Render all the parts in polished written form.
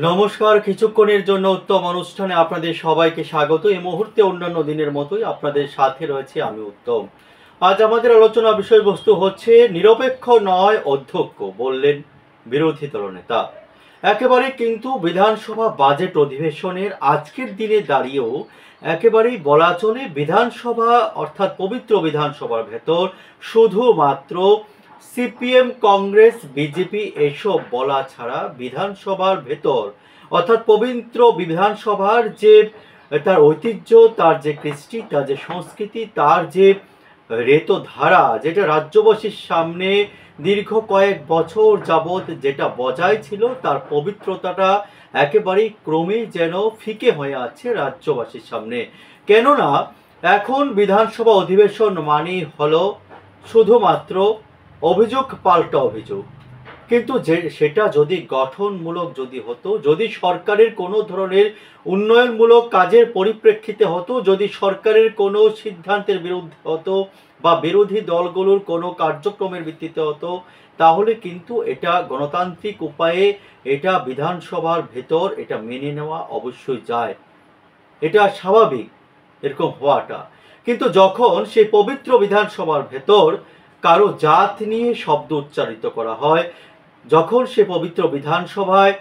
নমস্কার, কিছুক্ষণের জন্য উত্তম অনুষ্ঠানে আপনাদের সবাইকে স্বাগত। এই মুহূর্তে অন্যান্য দিনের মতোই আপনাদের সাথে রয়েছে আমি উত্তম। আজ আমাদের আলোচনা বিষয়বস্তু হচ্ছে নিরপেক্ষ নয় অধ্যক্ষ, বললেন বিরোধী দলনেতা। একেবারে কিন্তু বিধানসভা বাজেট অধিবেশনের আজকের দিনে দাঁড়িয়েও একেবারেই বলা চলে বিধানসভা অর্থাৎ পবিত্র বিধানসভার ভেতর শুধুমাত্র সিপিএম, কংগ্রেস, বিজেপি এসব বলা ছাড়া বিধানসভার ভেতর অর্থাৎ পবিত্র বিধানসভার যে তার ঐতিহ্য, তার যে কৃষ্টি, তার যে সংস্কৃতি, তার যে রেতধারা, যেটা রাজ্যবাসীর সামনে দীর্ঘ কয়েক বছর যাবৎ যেটা বজায় ছিল, তার পবিত্রতাটা একেবারেই ক্রমেই যেন ফিকে হয়ে আছে রাজ্যবাসীর সামনে। কেননা এখন বিধানসভা অধিবেশন মানেই হলো শুধুমাত্র অভিযোগ পাল্টা অভিযোগ। কিন্তু সেটা যদি গঠনমূলক যদি হতো, যদি সরকারের কোনো ধরনের উন্নয়নমূলক কাজের পরিপ্রেক্ষিতে হতো, যদি সরকারের কোনো সিদ্ধান্তের বিরুদ্ধে হতো বা বিরোধী দলগুলোর কোনো কার্যক্রমের ভিত্তিতে হতো, তাহলে কিন্তু এটা গণতান্ত্রিক উপায়ে এটা বিধানসভার ভেতর এটা মেনে নেওয়া অবশ্যই যায়, এটা স্বাভাবিক এরকম হওয়াটা। কিন্তু যখন সেই পবিত্র বিধানসভার ভেতর কারো জাত নিয়ে শব্দ উচ্চারিত করা হয়, যখন সে পবিত্র বিধানসভায়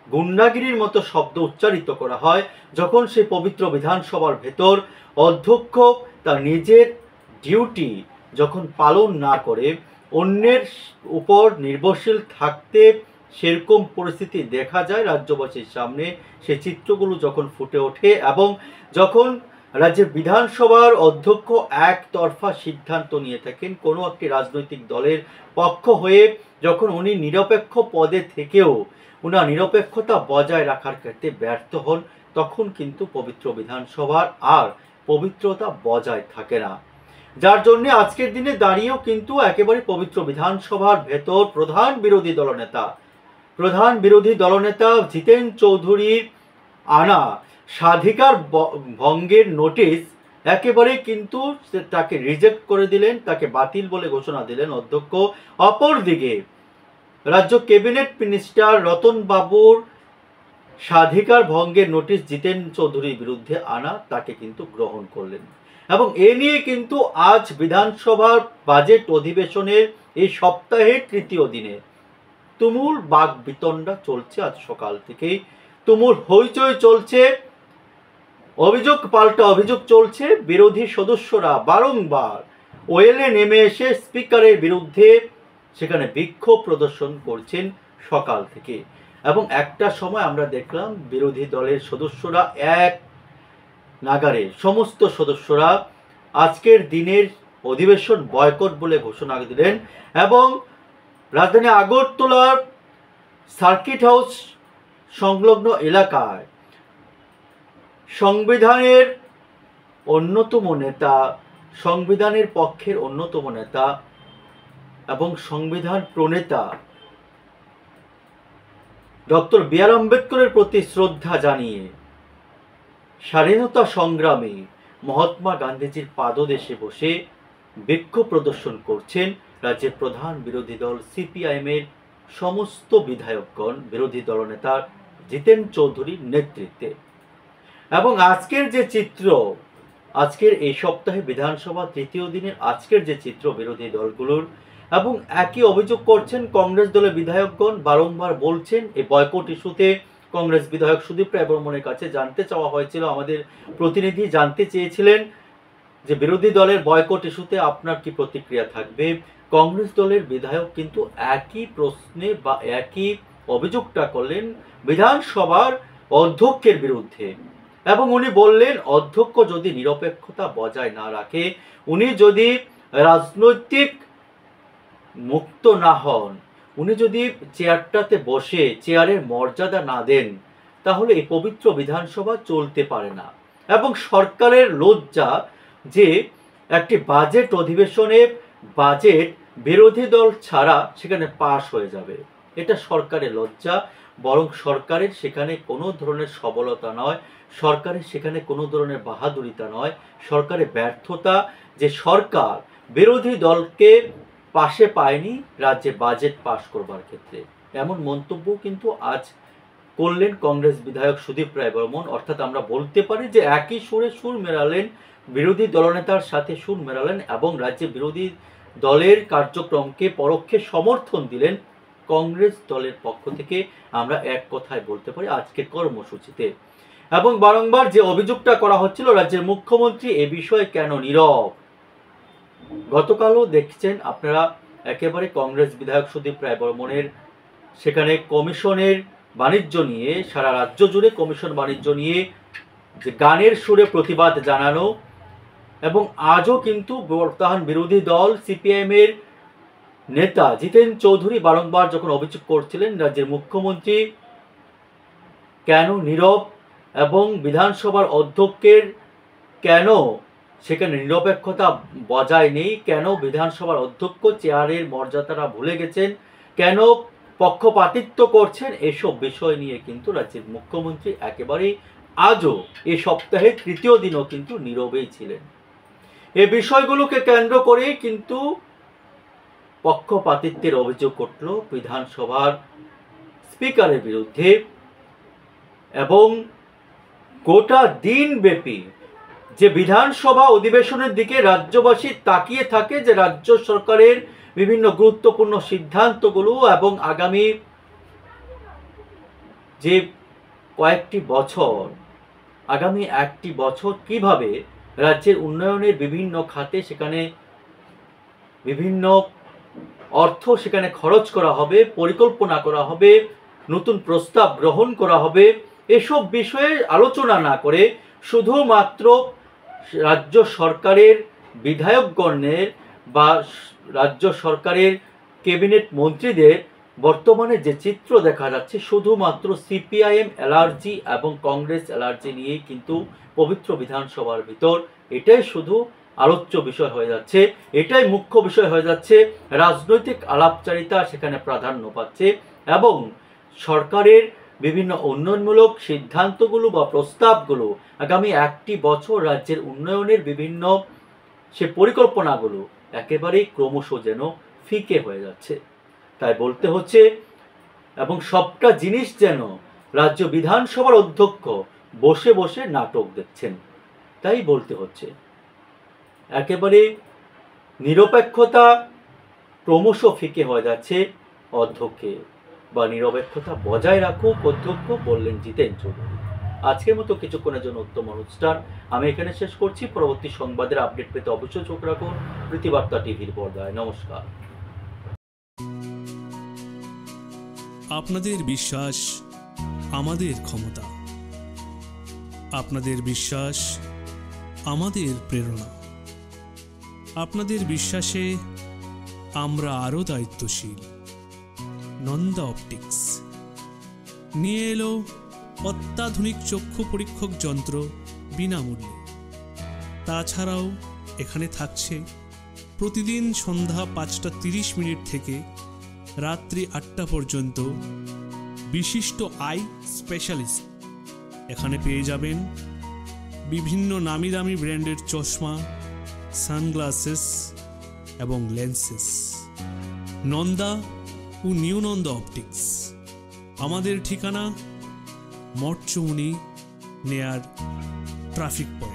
গুন্ডাগিরির মতো শব্দ উচ্চারিত করা হয়, যখন সে পবিত্র বিধানসভার ভেতর অধ্যক্ষ তার নিজের ডিউটি যখন পালন না করে অন্যের উপর নির্ভরশীল থাকতে সেরকম পরিস্থিতি দেখা যায় রাজ্যবাসীর সামনে, সে চিত্রগুলো যখন ফুটে ওঠে এবং যখন রাজ্যের বিধানসভার অধ্যক্ষ একতরফা সিদ্ধান্ত নিয়ে থাকেন কোনো একটি রাজনৈতিক দলের পক্ষ হয়ে, যখন উনি নিরপেক্ষ পদে থেকেও উনার নিরপেক্ষতা বজায় রাখার ক্ষেত্রে ব্যর্থ হন, তখন কিন্তু পবিত্র বিধানসভার আর পবিত্রতা বজায় থাকে না। যার জন্য আজকের দিনে দাঁড়িয়েও কিন্তু একেবারে পবিত্র বিধানসভার ভেতর প্রধান বিরোধী দলনেতা জিতেন চৌধুরীর আনা স্বাধিকার ভঙ্গের নোটিশ একেবারে কিন্তু তাকে রিজেক্ট করে দিলেন, তাকে বাতিল বলে ঘোষণা দিলেন অধ্যক্ষ। অপরদিকে রাজ্য ক্যাবিনেট মিনিস্টার রতন বাবুর স্বাধিকার ভঙ্গের নোটিশ জিতেন চৌধুরীর বিরুদ্ধে আনা, তাকে কিন্তু গ্রহণ করলেন। এবং এ নিয়ে কিন্তু আজ বিধানসভার বাজেট অধিবেশনের এই সপ্তাহের তৃতীয় দিনে তুমুল বাক বিতণ্ডা চলছে। আজ সকাল থেকেই তুমুল হইচই চলছে, অভিযোগ পাল্টা অভিযোগ চলছে। বিরোধী সদস্যরা বারংবার ওয়েলে নেমে এসে স্পিকারের বিরুদ্ধে সেখানে বিক্ষোভ প্রদর্শন করছেন সকাল থেকে। এবং একটা সময় আমরা দেখলাম বিরোধী দলের সদস্যরা এক নাগারে সমস্ত সদস্যরা আজকের দিনের অধিবেশন বয়কট বলে ঘোষণা দিলেন এবং রাজধানী আগরতলার সার্কিট হাউস সংলগ্ন এলাকায় সংবিধানের অন্যতম নেতা, সংবিধানের পক্ষের অন্যতম নেতা এবং সংবিধান প্রণেতা ডক্টর বি.আর. আম্বেদকরের প্রতি শ্রদ্ধা জানিয়ে স্বাধীনতা সংগ্রামী মহাত্মা গান্ধীজির পাদদেশে বসে বিক্ষোভ প্রদর্শন করছেন রাজ্যের প্রধান বিরোধী দল সিপিআইএমের সমস্ত বিধায়কগণ, বিরোধী দলনেতা জিতেন চৌধুরীর নেতৃত্বে। এবং আজকের যে চিত্র, আজকের এই সপ্তাহে বিধানসভা তৃতীয় দিনের আজকের যে চিত্র বিরোধী দলগুলোর, এবং একই অভিযোগ করছেন কংগ্রেস দলের বিধায়কগণ, বারংবার বলছেন এই বয়কট ইস্যুতে কংগ্রেস বিধায়ক সুদীপ রায় বর্মনের কাছে জানতে চাওয়া হয়েছিল, আমাদের প্রতিনিধি জানতে চেয়েছিলেন যে বিরোধী দলের বয়কট ইস্যুতে আপনার কি প্রতিক্রিয়া থাকবে। কংগ্রেস দলের বিধায়ক কিন্তু একই প্রশ্নে বা একই অভিযোগটা করলেন বিধানসভার অধ্যক্ষের বিরুদ্ধে। এবং উনি বললেন অধ্যক্ষ যদি নিরপেক্ষতা বজায় না রাখে, উনি যদি রাজনৈতিক মুক্ত না হন, উনি যদি চেয়ারটাতে বসে চেয়ারের মর্যাদা না দেন, তাহলে এই পবিত্র বিধানসভা চলতে পারে না। এবং সরকারের লজ্জা যে একটি বাজেট অধিবেশনে বাজেট বিরোধী দল ছাড়া সেখানে পাশ হয়ে যাবে, এটা সরকারের লজ্জা। বরং সরকারের সেখানে কোনো ধরনের সবলতা নয়, সরকারের সেখানে কোনো ধরনের বাহাদুরিতা নয়, সরকারের ব্যর্থতা যে সরকার বিরোধী দলকে পাশে পায়নি রাজ্যে বাজেট পাশ করবার ক্ষেত্রে। এমন মন্তব্য কিন্তু আজ করলেন কংগ্রেস বিধায়ক সুদীপ রায় বর্মন। অর্থাৎ আমরা বলতে পারি যে একই সুরে সুর মেলালেন, বিরোধী দলনেতার সাথে সুর মেলালেন এবং রাজ্যে বিরোধী দলের কার্যক্রমকে পরোক্ষে সমর্থন দিলেন কংগ্রেস দলের পক্ষ থেকে। আমরা এক কথায় বলতে পারি আজকের কর্মসূচিতে। এবং বারংবার যে অভিযোগটা করা হচ্ছিল রাজ্যের মুখ্যমন্ত্রী এ বিষয়ে কেন নীরব, গতকালও দেখছেন আপনারা একেবারে কংগ্রেস বিধায়ক সুদীপ রায় বর্মনের সেখানে কমিশনের বাণিজ্য নিয়ে, সারা রাজ্য জুড়ে কমিশন বাণিজ্য নিয়ে যে গানের সুরে প্রতিবাদ জানানো, এবং আজও কিন্তু বর্তমান বিরোধী দল সিপিআইএম এর নেতা জিতেন চৌধুরী বারংবার যখন অভিযোগ করছিলেন রাজ্যের মুখ্যমন্ত্রী কেন নীরব এবং বিধানসভার অধ্যক্ষের কেন সেখানে নিরপেক্ষতা বজায় নেই, কেন বিধানসভার অধ্যক্ষ চেয়ারের মর্যাদাটা ভুলে গেছেন, কেন পক্ষপাতিত্ব করছেন, এসব বিষয় নিয়ে কিন্তু রাজ্যের মুখ্যমন্ত্রী একেবারেই আজও এই সপ্তাহের তৃতীয় দিনও কিন্তু নীরবেই ছিলেন। এই বিষয়গুলোকে কেন্দ্র করেই কিন্তু পক্ষপাতিত্বের অভিযোগ উঠল বিধানসভার স্পিকারের বিরুদ্ধে। এবং গোটা দিন ব্যাপী যে বিধানসভা অধিবেশনের দিকে রাজ্যবাসী তাকিয়ে থাকে, যে রাজ্য সরকারের বিভিন্ন গুরুত্বপূর্ণ সিদ্ধান্তগুলো এবং আগামী যে আগামী একটি বছর কিভাবে রাজ্যের উন্নয়নের বিভিন্ন খাতে সেখানে বিভিন্ন অর্থ সেখানে খরচ করা হবে, পরিকল্পনা করা হবে, নতুন প্রস্তাব গ্রহণ করা হবে, এসব বিষয়ে আলোচনা না করে শুধুমাত্র রাজ্য সরকারের বিধায়কগণের বা রাজ্য সরকারের ক্যাবিনেট মন্ত্রীদের বর্তমানে যে চিত্র দেখা যাচ্ছে শুধুমাত্র সিপিআইএম অ্যালার্জি এবং কংগ্রেস অ্যালার্জি নিয়েই কিন্তু পবিত্র বিধানসভার ভিতর এটাই শুধু আলোচ্য বিষয় হয়ে যাচ্ছে, এটাই মুখ্য বিষয় হয়ে যাচ্ছে। রাজনৈতিক আলাপচারিতা সেখানে প্রাধান্য পাচ্ছে এবং সরকারের বিভিন্ন উন্নয়নমূলক সিদ্ধান্তগুলো বা প্রস্তাবগুলো আগামী একটি বছর রাজ্যের উন্নয়নের বিভিন্ন সে পরিকল্পনাগুলো একেবারেই ক্রমশ যেন ফিকে হয়ে যাচ্ছে। তাই বলতে হচ্ছে, এবং সবটা জিনিস যেন রাজ্য বিধানসভার অধ্যক্ষ বসে বসে নাটক দেখছেন, তাই বলতে হচ্ছে একেবারে নিরপেক্ষতা ক্রমশ ফিকে হয়ে যাচ্ছে অধ্যক্ষে, বা নিরপেক্ষতা বজায় রাখুক অধ্যক্ষ, বললেন জিতেন চৌধুরী। আজকের মতো কিছুক্ষণের জন্য উত্তম অনুষ্ঠান আমি এখানে শেষ করছি। পরবর্তী সংবাদের আপডেট পেতে অবশ্যই চোখ রাখুন প্রীতিবার্তা টিভির পর্দায়। নমস্কার। আপনাদের বিশ্বাস আমাদের ক্ষমতা, আপনাদের বিশ্বাস আমাদের প্রেরণা, আপনাদের বিশ্বাসে আমরা আরও দায়িত্বশীল। নন্দা অপটিক্স নিয়ে এলো অত্যাধুনিক চক্ষু পরীক্ষক যন্ত্র বিনামূল্যে। তাছাড়াও এখানে থাকছে প্রতিদিন সন্ধ্যা 5:30 থেকে রাত্রি 8টা পর্যন্ত বিশিষ্ট আই স্পেশালিস্ট। এখানে পেয়ে যাবেন বিভিন্ন নামি দামি ব্র্যান্ডের চশমা, সানগ্লাসেস এবং লেন্সেস। নন্দা ও নিউ নন্দা অপটিক্স। আমাদের ঠিকানা মঠচৌমুনি নেয়ার ট্রাফিক পয়েন্ট।